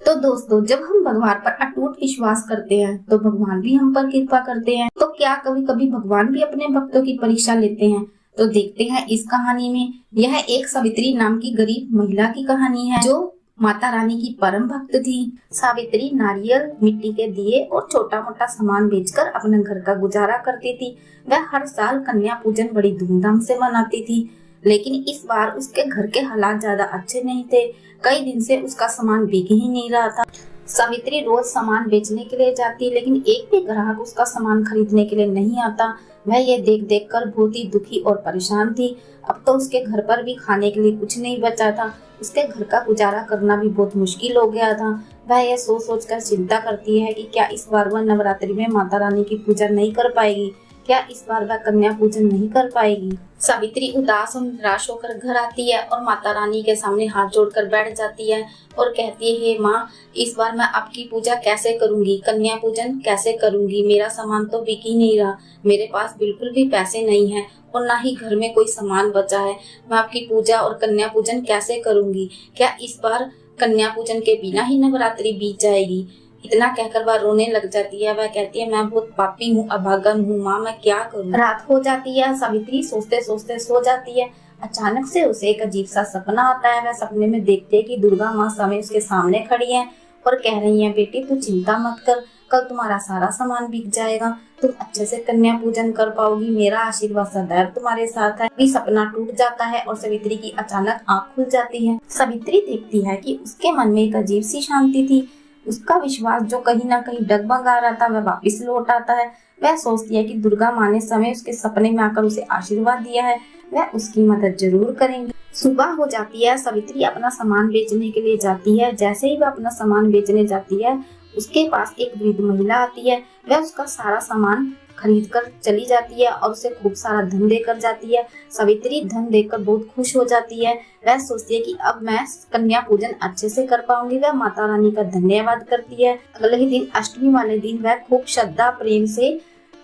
तो दोस्तों, जब हम भगवान पर अटूट विश्वास करते हैं तो भगवान भी हम पर कृपा करते हैं। तो क्या कभी कभी भगवान भी अपने भक्तों की परीक्षा लेते हैं? तो देखते हैं इस कहानी में। यह एक सावित्री नाम की गरीब महिला की कहानी है जो माता रानी की परम भक्त थी। सावित्री नारियल, मिट्टी के दिए और छोटा मोटा सामान बेचकर अपने घर का गुजारा करती थी। वह हर साल कन्या पूजन बड़ी धूमधाम से मनाती थी, लेकिन इस बार उसके घर के हालात ज्यादा अच्छे नहीं थे। कई दिन से उसका सामान बिक ही नहीं रहा था। सावित्री रोज सामान बेचने के लिए जाती, लेकिन एक भी ग्राहक उसका सामान खरीदने के लिए नहीं आता। वह ये देख देख कर बहुत ही दुखी और परेशान थी। अब तो उसके घर पर भी खाने के लिए कुछ नहीं बचा था। उसके घर का गुजारा करना भी बहुत मुश्किल हो गया था। वह यह सोच सोच कर चिंता करती है कि क्या इस बार वह नवरात्रि में माता रानी की पूजा नहीं कर पाएगी, क्या इस बार वह कन्या पूजन नहीं कर पाएगी। सावित्री उदास और निराश होकर घर आती है और माता रानी के सामने हाथ जोड़कर बैठ जाती है और कहती है, हे माँ, इस बार मैं आपकी पूजा कैसे करूंगी, कन्या पूजन कैसे करूंगी। मेरा सामान तो बिक ही नहीं रहा, मेरे पास बिल्कुल भी पैसे नहीं है और ना ही घर में कोई सामान बचा है। मैं आपकी पूजा और कन्या पूजन कैसे करूंगी। क्या इस बार कन्या पूजन के बिना ही नवरात्रि बीत जाएगी। इतना कहकर वह रोने लग जाती है। वह कहती है, मैं बहुत पापी हूँ, अभागन हूँ माँ, मैं क्या करूँ। रात हो जाती है। सावित्री सोचते सोचते सो जाती है। अचानक से उसे एक अजीब सा सपना आता है। वह सपने में देखती है कि दुर्गा माँ समय उसके सामने खड़ी है और कह रही है, बेटी तू चिंता मत कर, कल तुम्हारा सारा सामान बिक जाएगा, तुम अच्छे से कन्या पूजन कर पाओगी, मेरा आशीर्वाद सदैव तुम्हारे साथ है। ये सपना टूट जाता है और सावित्री की अचानक आँख खुल जाती है। सावित्री देखती है कि उसके मन में एक अजीब सी शांति थी। उसका विश्वास जो कहीं ना कहीं डगमगा रहा था वह वापस लौट आता है। वह सोचती है कि दुर्गा माँ ने समय उसके सपने में आकर उसे आशीर्वाद दिया है, वह उसकी मदद जरूर करेंगे। सुबह हो जाती है। सावित्री अपना सामान बेचने के लिए जाती है। जैसे ही वह अपना सामान बेचने जाती है, उसके पास एक वृद्ध महिला आती है। वह उसका सारा सामान खरीद कर चली जाती है और उसे खूब सारा धन देकर जाती है। सावित्री धन देकर बहुत खुश हो जाती है। वह सोचती है कि अब मैं कन्या पूजन अच्छे से कर पाऊंगी। वह माता रानी का धन्यवाद करती है। अगले ही दिन अष्टमी वाले दिन वह खूब श्रद्धा प्रेम से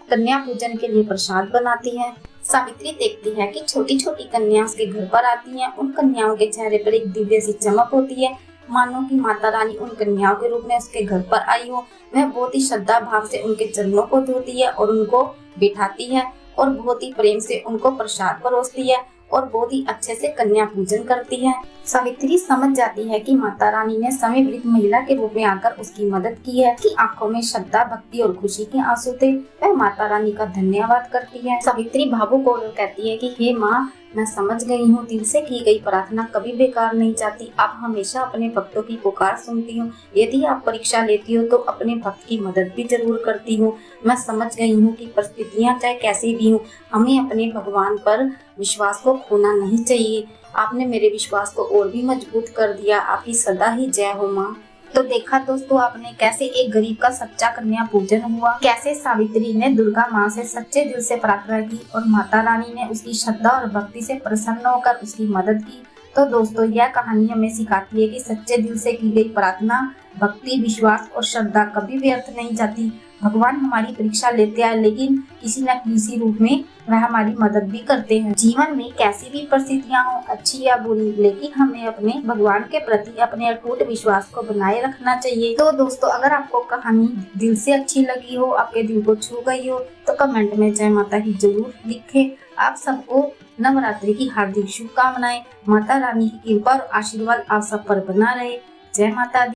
कन्या पूजन के लिए प्रसाद बनाती है। सावित्री देखती है कि छोटी छोटी कन्या उसके घर पर आती हैं। उन कन्याओं के चेहरे पर एक दिव्य सी चमक होती है, मानो कि माता रानी उन कन्याओं के रूप में उसके घर पर आई हो। वह बहुत ही श्रद्धा भाव से उनके चरणों को धोती है और उनको बिठाती है और बहुत ही प्रेम से उनको प्रसाद परोसती है और बहुत ही अच्छे से कन्या पूजन करती है। सावित्री समझ जाती है कि माता रानी ने समय वृद्ध महिला के रूप में आकर उसकी मदद की है। कि आंखों में श्रद्धा, भक्ति और खुशी के आंसू थे। वह माता रानी का धन्यवाद करती है। सावित्री भावुक होकर कहती है कि हे माँ, मैं समझ गई हूँ, दिल से की गई प्रार्थना कभी बेकार नहीं जाती। आप हमेशा अपने भक्तों की पुकार सुनती हो। यदि आप परीक्षा लेती हो तो अपने भक्त की मदद भी जरूर करती हो। मैं समझ गई हूँ कि परिस्थितियाँ चाहे कैसी भी हो, हमें अपने भगवान पर विश्वास को खोना नहीं चाहिए। आपने मेरे विश्वास को और भी मजबूत कर दिया। आपकी सदा ही जय हो माँ। तो देखा दोस्तों आपने कैसे एक गरीब का सच्चा कन्या पूजन हुआ, कैसे सावित्री ने दुर्गा माँ से सच्चे दिल से प्रार्थना की और माता रानी ने उसकी श्रद्धा और भक्ति से प्रसन्न होकर उसकी मदद की। तो दोस्तों, यह कहानी हमें सिखाती है कि सच्चे दिल से की गई प्रार्थना, भक्ति, विश्वास और श्रद्धा कभी व्यर्थ नहीं जाती। भगवान हमारी परीक्षा लेते हैं, लेकिन किसी न किसी रूप में वह हमारी मदद भी करते हैं। जीवन में कैसी भी परिस्थितियां हो, अच्छी या बुरी, लेकिन हमें अपने भगवान के प्रति अपने अटूट विश्वास को बनाए रखना चाहिए। तो दोस्तों, अगर आपको कहानी दिल से अच्छी लगी हो, आपके दिल को छू गई हो, तो कमेंट में जय माता की जरूर लिखें। आप सबको नवरात्रि की हार्दिक शुभकामनाएं। माता रानी की कृपा और आशीर्वाद आप सब पर बना रहे। जय माता दी।